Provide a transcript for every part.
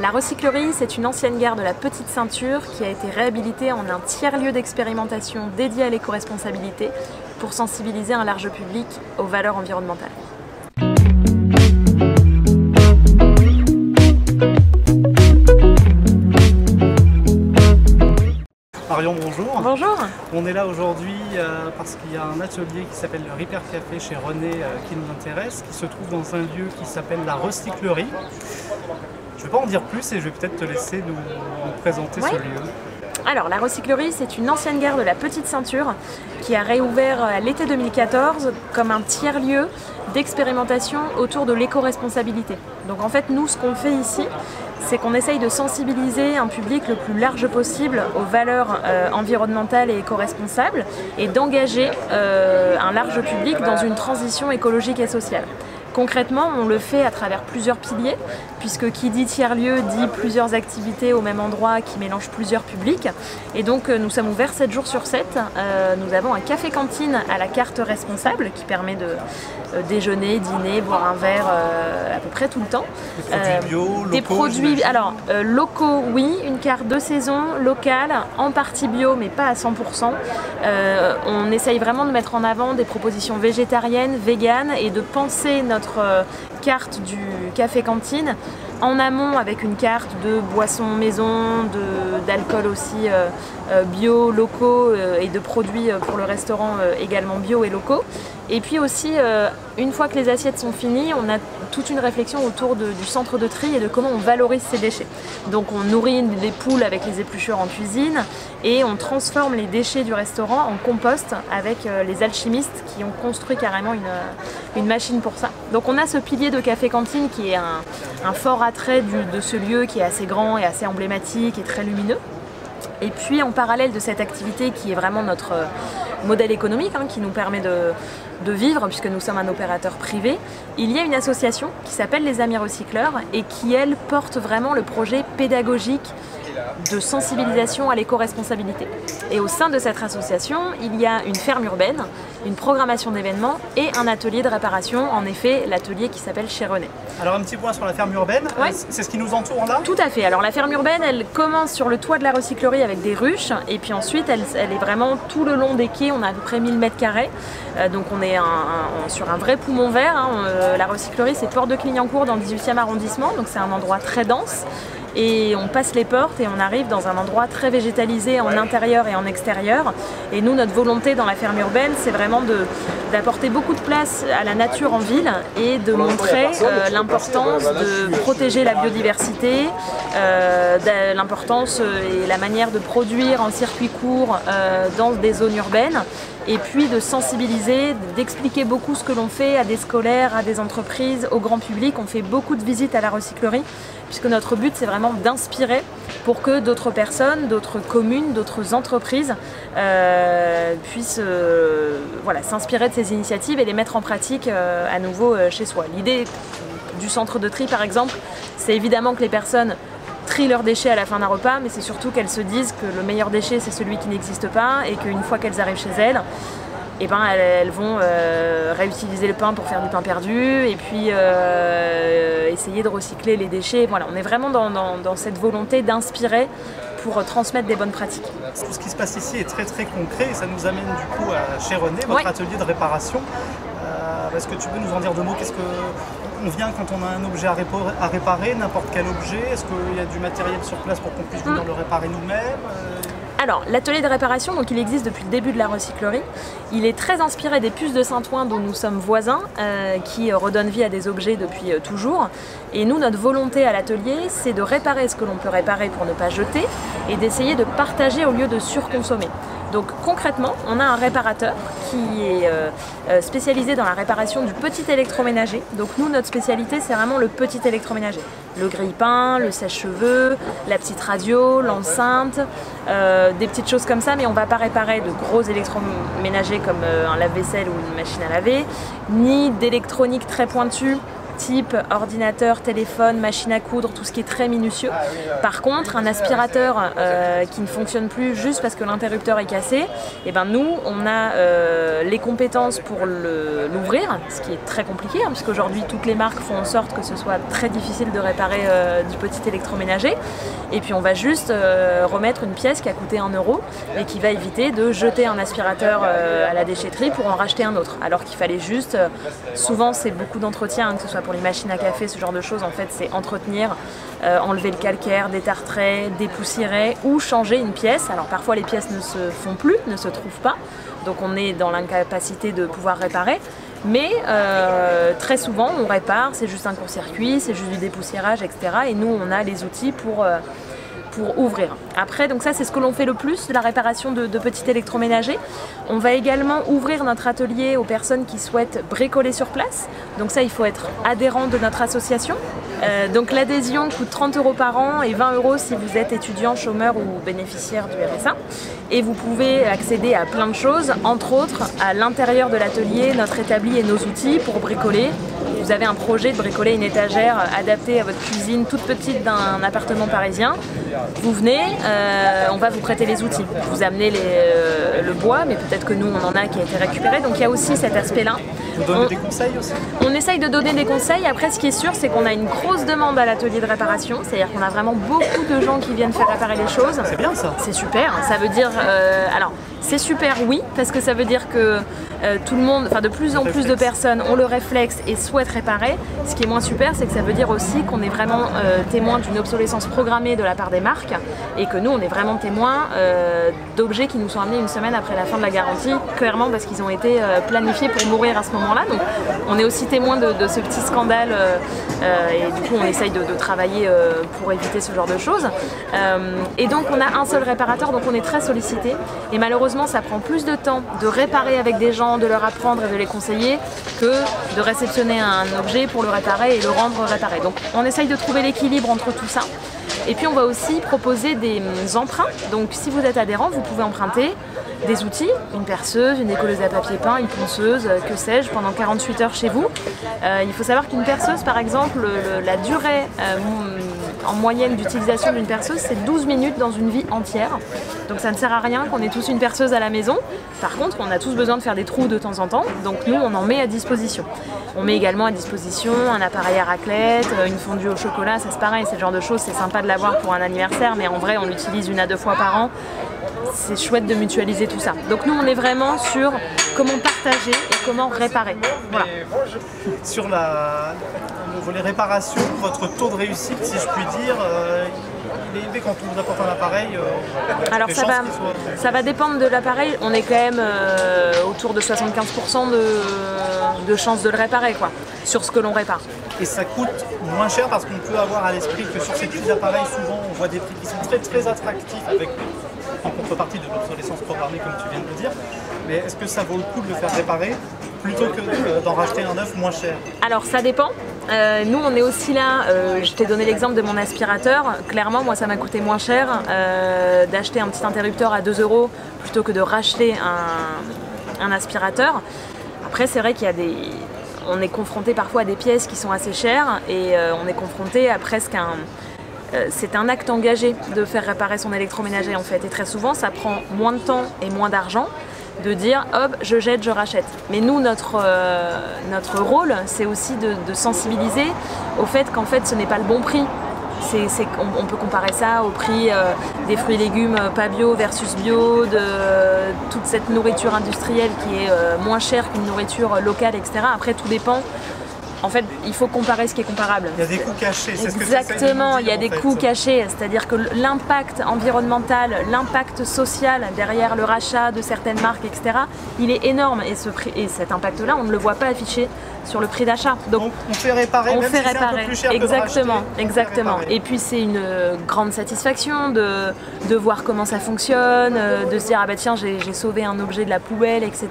La recyclerie, c'est une ancienne gare de la Petite Ceinture qui a été réhabilitée en un tiers-lieu d'expérimentation dédié à l'éco-responsabilité pour sensibiliser un large public aux valeurs environnementales. Marion, bonjour. Bonjour. On est là aujourd'hui parce qu'il y a un atelier qui s'appelle le Repair Café chez René qui nous intéresse, qui se trouve dans un lieu qui s'appelle la recyclerie. Je ne vais pas en dire plus et je vais peut-être te laisser nous présenter ce lieu. Alors, la recyclerie, c'est une ancienne gare de la Petite Ceinture qui a réouvert à l'été 2014 comme un tiers-lieu d'expérimentation autour de l'éco-responsabilité. Donc en fait, nous, ce qu'on fait ici, c'est qu'on essaye de sensibiliser un public le plus large possible aux valeurs environnementales et éco-responsables et d'engager un large public dans une transition écologique et sociale. Concrètement, on le fait à travers plusieurs piliers, puisque qui dit tiers-lieu dit plusieurs activités au même endroit qui mélangent plusieurs publics. Et donc nous sommes ouverts 7 jours sur 7. Nous avons un café-cantine à la carte responsable qui permet de déjeuner, dîner, boire un verre à peu près tout le temps. Des produits bio, locaux, des produits locaux, oui, une carte de saison, locale, en partie bio mais pas à 100%. On essaye vraiment de mettre en avant des propositions végétariennes, véganes et de penser notre carte du café-cantine en amont avec une carte de boissons maison, d'alcool aussi bio, locaux et de produits pour le restaurant également bio et locaux. Et puis aussi, une fois que les assiettes sont finies, on a toute une réflexion autour du centre de tri et de comment on valorise ces déchets. Donc on nourrit les poules avec les épluchures en cuisine et on transforme les déchets du restaurant en compost avec les alchimistes qui ont construit carrément une machine pour ça. Donc on a ce pilier de café-cantine qui est un fort attrait de ce lieu qui est assez grand et assez emblématique et très lumineux. Et puis en parallèle de cette activité qui est vraiment notre modèle économique, qui nous permet de vivre puisque nous sommes un opérateur privé, il y a une association qui s'appelle les Amis Recycleurs et qui elle porte vraiment le projet pédagogique de sensibilisation à l'éco-responsabilité. Et au sein de cette association, il y a une ferme urbaine, une programmation d'événements et un atelier de réparation, en effet l'atelier qui s'appelle chez René. Alors un petit point sur la ferme urbaine, c'est ce qui nous entoure là? Tout à fait, alors la ferme urbaine elle commence sur le toit de la recyclerie avec des ruches et puis ensuite elle est vraiment tout le long des quais, on a à peu près 1000 m², donc on est sur un vrai poumon vert, la recyclerie c'est Porte de Clignancourt dans le 18e arrondissement, donc c'est un endroit très dense. Et on passe les portes et on arrive dans un endroit très végétalisé en intérieur et en extérieur. Et nous, notre volonté dans la ferme urbaine, c'est vraiment d'apporter beaucoup de place à la nature en ville et de montrer l'importance de protéger la biodiversité, l'importance et la manière de produire en circuit court dans des zones urbaines. Et puis de sensibiliser, d'expliquer beaucoup ce que l'on fait à des scolaires, à des entreprises, au grand public. On fait beaucoup de visites à la recyclerie, puisque notre but c'est vraiment d'inspirer pour que d'autres personnes, d'autres communes, d'autres entreprises puissent s'inspirer de ces initiatives et les mettre en pratique à nouveau chez soi. L'idée du centre de tri par exemple, c'est évidemment que les personnes trient leurs déchets à la fin d'un repas, mais c'est surtout qu'elles se disent que le meilleur déchet c'est celui qui n'existe pas et qu'une fois qu'elles arrivent chez elles, elles vont réutiliser le pain pour faire du pain perdu et puis essayer de recycler les déchets. Voilà, on est vraiment dans cette volonté d'inspirer pour transmettre des bonnes pratiques. Ce qui se passe ici est très très concret et ça nous amène du coup chez René, votre atelier de réparation. Est-ce que tu peux nous en dire deux mots? On vient quand on a un objet à réparer, n'importe quel objet? Est-ce qu'il y a du matériel sur place pour qu'on puisse venir le réparer nous-mêmes? Alors, l'atelier de réparation, donc il existe depuis le début de la recyclerie. Il est très inspiré des puces de Saint-Ouen dont nous sommes voisins, qui redonnent vie à des objets depuis toujours. Et nous, notre volonté à l'atelier, c'est de réparer ce que l'on peut réparer pour ne pas jeter et d'essayer de partager au lieu de surconsommer. Donc concrètement, on a un réparateur qui est spécialisé dans la réparation du petit électroménager. Donc nous, notre spécialité, c'est vraiment le petit électroménager. Le grille-pain, le sèche-cheveux, la petite radio, l'enceinte, des petites choses comme ça, mais on ne va pas réparer de gros électroménagers comme un lave-vaisselle ou une machine à laver, ni d'électronique très pointue, type ordinateur, téléphone, machine à coudre, tout ce qui est très minutieux. Par contre, un aspirateur qui ne fonctionne plus juste parce que l'interrupteur est cassé, et ben nous, on a les compétences pour l'ouvrir, ce qui est très compliqué, hein, puisqu'aujourd'hui, toutes les marques font en sorte que ce soit très difficile de réparer du petit électroménager. Et puis, on va juste remettre une pièce qui a coûté 1 € et qui va éviter de jeter un aspirateur à la déchetterie pour en racheter un autre. Alors qu'il fallait juste, souvent c'est beaucoup d'entretien, hein, que ce soit pour les machines à café, ce genre de choses, en fait c'est entretenir, enlever le calcaire, détartrer, dépoussiérer ou changer une pièce. Alors parfois les pièces ne se font plus, ne se trouvent pas, donc on est dans l'incapacité de pouvoir réparer. Mais très souvent on répare, c'est juste un court-circuit, c'est juste du dépoussiérage, etc. Et nous on a les outils pour ouvrir. Après, donc ça c'est ce que l'on fait le plus, la réparation de petits électroménagers. On va également ouvrir notre atelier aux personnes qui souhaitent bricoler sur place. Donc ça, il faut être adhérent de notre association. Donc l'adhésion coûte 30 € par an et 20 € si vous êtes étudiant, chômeur ou bénéficiaire du RSA. Et vous pouvez accéder à plein de choses, entre autres à l'intérieur de l'atelier, notre établi et nos outils pour bricoler. Vous avez un projet de bricoler une étagère adaptée à votre cuisine toute petite d'un appartement parisien. Vous venez, on va vous prêter les outils. Vous amenez le bois, mais peut-être que nous on en a qui a été récupéré. Donc il y a aussi cet aspect-là. Vous donnez des conseils aussi? On essaye de donner des conseils. Après, ce qui est sûr, c'est qu'on a une grosse demande à l'atelier de réparation. C'est-à-dire qu'on a vraiment beaucoup de gens qui viennent faire réparer les choses. C'est bien ça. C'est super. Ça veut dire, alors c'est super, oui, parce que ça veut dire que tout le monde, enfin de plus en plus de personnes ont le réflexe et souhaitent réparer. Ce qui est moins super, c'est que ça veut dire aussi qu'on est vraiment témoin d'une obsolescence programmée de la part des marques et que nous, on est vraiment témoin d'objets qui nous sont amenés une semaine après la fin de la garantie, clairement parce qu'ils ont été planifiés pour mourir à ce moment-là. Donc on est aussi témoin de ce petit scandale et du coup on essaye de travailler pour éviter ce genre de choses. Et donc on a un seul réparateur, donc on est très sollicité et malheureusement ça prend plus de temps de réparer avec des gens, de leur apprendre et de les conseiller que de réceptionner un objet pour le réparer et le rendre réparé. Donc on essaye de trouver l'équilibre entre tout ça. Et puis on va aussi proposer des emprunts. Donc si vous êtes adhérent, vous pouvez emprunter des outils, une perceuse, une décolleuse à papier peint, une ponceuse, que sais-je, pendant 48 heures chez vous. Il faut savoir qu'une perceuse, par exemple, la durée en moyenne d'utilisation d'une perceuse, c'est 12 minutes dans une vie entière. Donc ça ne sert à rien qu'on ait tous une perceuse à la maison. Par contre, on a tous besoin de faire des trous de temps en temps, donc nous, on en met à disposition. On met également à disposition un appareil à raclette, une fondue au chocolat, ça c'est pareil, c'est le genre de choses, c'est sympa de l'avoir pour un anniversaire, mais en vrai, on l'utilise 1 à 2 fois par an. C'est chouette de mutualiser tout ça. Donc nous, on est vraiment sur comment partager et comment réparer. Voilà. Sur le volet réparation, votre taux de réussite, si je puis dire, il est élevé quand on vous apporte un appareil. Alors ça va dépendre de l'appareil. On est quand même autour de 75% de chances de le réparer, quoi, sur ce que l'on répare. Et ça coûte moins cher parce qu'on peut avoir à l'esprit que sur ces petits appareils, souvent on voit des prix qui sont très très attractifs avec en contrepartie de l'obsolescence programmée comme tu viens de le dire. Mais est-ce que ça vaut le coup de le faire réparer plutôt que d'en racheter un neuf moins cher? Alors ça dépend. Nous on est aussi là, je t'ai donné l'exemple de mon aspirateur. Clairement moi ça m'a coûté moins cher d'acheter un petit interrupteur à 2 € plutôt que de racheter un aspirateur. Après c'est vrai qu'il y a on est confronté parfois à des pièces qui sont assez chères et on est confronté à presque c'est un acte engagé de faire réparer son électroménager en fait. Et très souvent ça prend moins de temps et moins d'argent de dire hop, je jette, je rachète. Mais nous, notre rôle, c'est aussi de sensibiliser au fait qu'en fait ce n'est pas le bon prix. On peut comparer ça au prix des fruits et légumes pas bio versus bio, de toute cette nourriture industrielle qui est moins chère qu'une nourriture locale, etc. Après, tout dépend. En fait, il faut comparer ce qui est comparable. Il y a des coûts cachés, c'est ce que exactement, il y a des coûts cachés, c'est-à-dire que l'impact environnemental, l'impact social derrière le rachat de certaines marques, etc., il est énorme et cet impact-là, on ne le voit pas affiché sur le prix d'achat. Donc on fait réparer, même si c'est un peu plus cher exactement, que de racheter, exactement. Et puis c'est une grande satisfaction de voir comment ça fonctionne, de se dire ah bah tiens j'ai sauvé un objet de la poubelle, etc.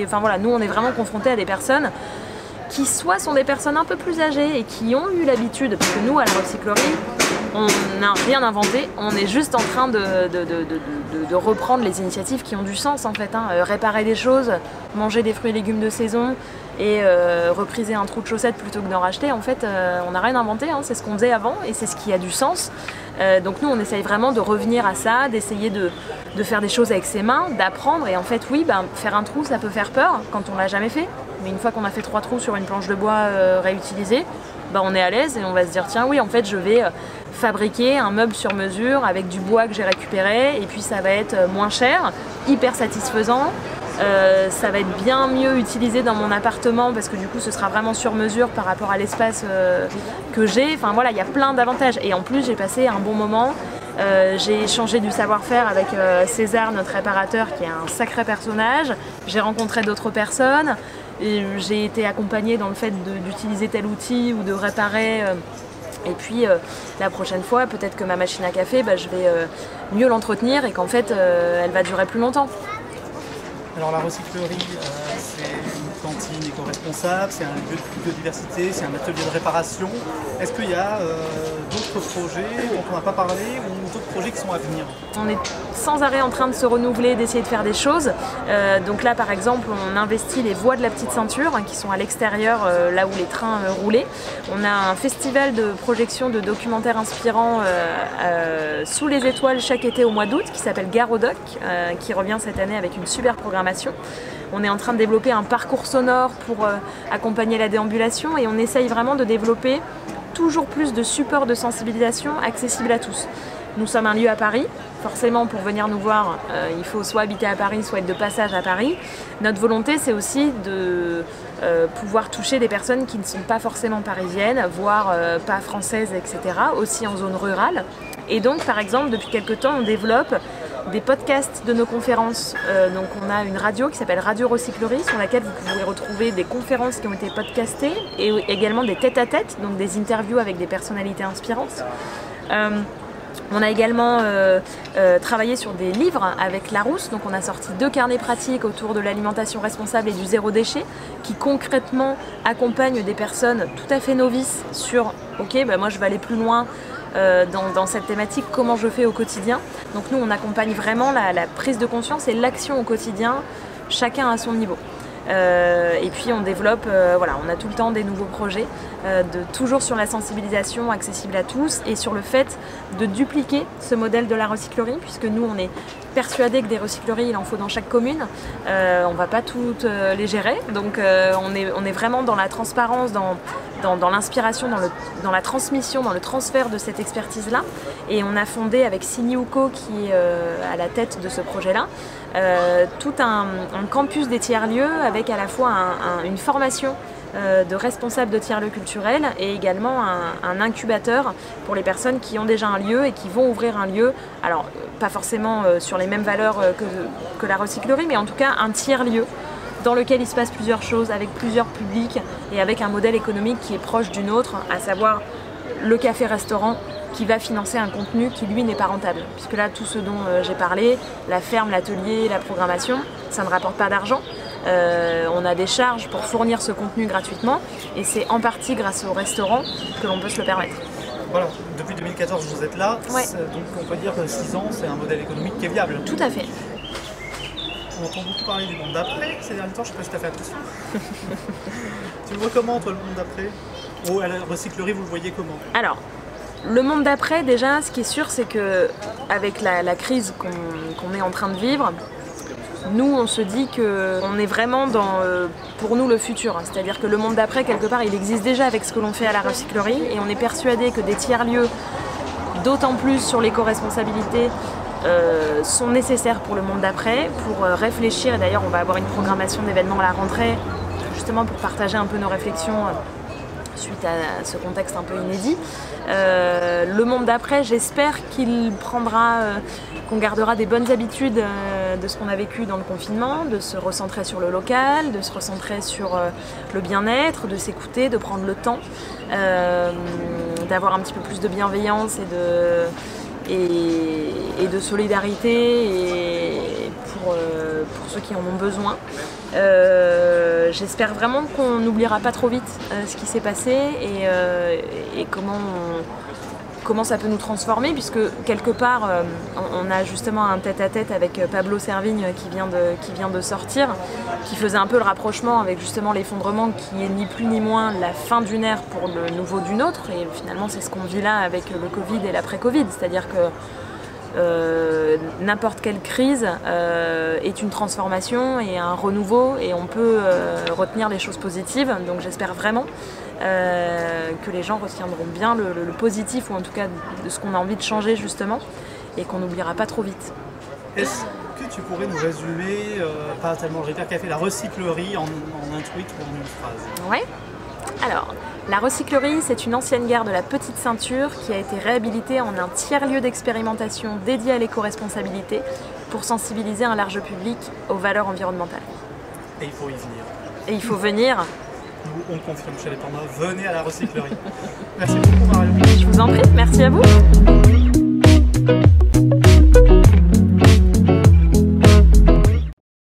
Enfin voilà, nous on est vraiment confrontés à des personnes qui soit sont des personnes un peu plus âgées et qui ont eu l'habitude, parce que nous à la recyclerie, on n'a rien inventé, on est juste en train de reprendre les initiatives qui ont du sens en fait. Réparer des choses, manger des fruits et légumes de saison et repriser un trou de chaussette plutôt que d'en racheter, en fait on n'a rien inventé, c'est ce qu'on faisait avant et c'est ce qui a du sens. Donc nous on essaye vraiment de revenir à ça, d'essayer de faire des choses avec ses mains, d'apprendre et en fait oui, faire un trou ça peut faire peur quand on l'a jamais fait, mais une fois qu'on a fait 3 trous sur une planche de bois réutilisée, on est à l'aise et on va se dire tiens oui en fait je vais fabriquer un meuble sur mesure avec du bois que j'ai récupéré et puis ça va être moins cher, hyper satisfaisant, ça va être bien mieux utilisé dans mon appartement parce que du coup ce sera vraiment sur mesure par rapport à l'espace que j'ai, enfin voilà il y a plein d'avantages et en plus j'ai passé un bon moment, j'ai échangé du savoir-faire avec César notre réparateur qui est un sacré personnage, j'ai rencontré d'autres personnes. Et j'ai été accompagnée dans le fait d'utiliser tel outil ou de réparer. Et puis la prochaine fois, peut-être que ma machine à café, je vais mieux l'entretenir et qu'en fait, elle va durer plus longtemps. Alors la recyclerie, c'est une cantine éco-responsable, c'est un lieu de biodiversité, c'est un atelier de réparation. Est-ce qu'il y a d'autres projets dont on n'a pas parlé ou d'autres projets qui sont à venir? On est sans arrêt en train de se renouveler, d'essayer de faire des choses. Donc là par exemple on investit les voies de la petite ceinture qui sont à l'extérieur là où les trains roulaient. On a un festival de projection de documentaires inspirants sous les étoiles chaque été au mois d'août qui s'appelle Garodoc, qui revient cette année avec une super programmation. On est en train de développer un parcours sonore pour accompagner la déambulation et on essaye vraiment de développer toujours plus de supports de sensibilisation accessibles à tous. Nous sommes un lieu à Paris, forcément pour venir nous voir, il faut soit habiter à Paris, soit être de passage à Paris. Notre volonté c'est aussi de pouvoir toucher des personnes qui ne sont pas forcément parisiennes, voire pas françaises, etc., aussi en zone rurale. Et donc par exemple depuis quelques temps on développe des podcasts de nos conférences. Donc on a une radio qui s'appelle Radio Recyclerie sur laquelle vous pouvez retrouver des conférences qui ont été podcastées et également des tête-à-tête, donc des interviews avec des personnalités inspirantes. On a également travaillé sur des livres avec Larousse, donc on a sorti 2 carnets pratiques autour de l'alimentation responsable et du zéro déchet qui concrètement accompagnent des personnes tout à fait novices sur ok, moi je vais aller plus loin dans cette thématique, comment je fais au quotidien. Donc nous on accompagne vraiment la prise de conscience et l'action au quotidien, chacun à son niveau. Et puis on développe, on a tout le temps des nouveaux projets, toujours sur la sensibilisation accessible à tous et sur le fait de dupliquer ce modèle de la recyclerie, puisque nous on est persuadés que des recycleries il en faut dans chaque commune, on ne va pas toutes les gérer, donc on est vraiment dans la transparence, dans l'inspiration, dans la transmission, dans le transfert de cette expertise-là. Et on a fondé avec Siniuko, qui est à la tête de ce projet-là, tout un campus des tiers-lieux avec à la fois une formation de responsables de tiers-lieux culturels et également un incubateur pour les personnes qui ont déjà un lieu et qui vont ouvrir un lieu, alors pas forcément sur les mêmes valeurs que la recyclerie, mais en tout cas un tiers-lieu dans lequel il se passe plusieurs choses, avec plusieurs publics et avec un modèle économique qui est proche du nôtre, à savoir le café-restaurant qui va financer un contenu qui lui n'est pas rentable. Puisque là, tout ce dont j'ai parlé, la ferme, l'atelier, la programmation, ça ne rapporte pas d'argent. On a des charges pour fournir ce contenu gratuitement et c'est en partie grâce au restaurant que l'on peut se le permettre. Voilà, depuis 2014 vous êtes là, ouais. Donc on peut dire que 6 ans c'est un modèle économique qui est viable. Tout à fait. On entend beaucoup parler du monde d'après ces derniers temps, je ne sais pas si tu as fait attention. Tu le vois comment toi le monde d'après? Ou à la recyclerie vous le voyez comment? Alors, le monde d'après déjà, ce qui est sûr c'est que avec la crise qu'on est en train de vivre, nous on se dit qu'on est vraiment dans, pour nous, le futur. C'est-à-dire que le monde d'après, quelque part, il existe déjà avec ce que l'on fait à la recyclerie et on est persuadé que des tiers-lieux, d'autant plus sur l'éco-responsabilité, sont nécessaires pour le monde d'après, pour réfléchir, et d'ailleurs on va avoir une programmation d'événements à la rentrée, justement pour partager un peu nos réflexions suite à ce contexte un peu inédit. Le monde d'après, j'espère qu'il prendra, qu'on gardera des bonnes habitudes de ce qu'on a vécu dans le confinement, de se recentrer sur le local, de se recentrer sur le bien-être, de s'écouter, de prendre le temps, d'avoir un petit peu plus de bienveillance et de solidarité et pour ceux qui en ont besoin. J'espère vraiment qu'on n'oubliera pas trop vite ce qui s'est passé et comment comment ça peut nous transformer, puisque quelque part on a justement un tête-à-tête avec Pablo Servigne qui vient de sortir, qui faisait un peu le rapprochement avec justement l'effondrement qui est ni plus ni moins la fin d'une ère pour le nouveau d'une autre, et finalement c'est ce qu'on vit là avec le Covid et l'après-Covid, c'est-à-dire que n'importe quelle crise est une transformation et un renouveau, et on peut retenir les choses positives. Donc j'espère vraiment que les gens retiendront bien le positif, ou en tout cas de ce qu'on a envie de changer justement, et qu'on n'oubliera pas trop vite. Est-ce que tu pourrais nous résumer, pas tellement le Ritter Café, la recyclerie en un tweet ou en une phrase? Ouais. Alors, la recyclerie, c'est une ancienne gare de la Petite Ceinture qui a été réhabilitée en un tiers-lieu d'expérimentation dédié à l'éco-responsabilité pour sensibiliser un large public aux valeurs environnementales. Et il faut y venir. Et il faut venir. Nous, on confirme chez les Pandas, venez à la recyclerie. Merci beaucoup, Marion. Je vous en prie, merci à vous.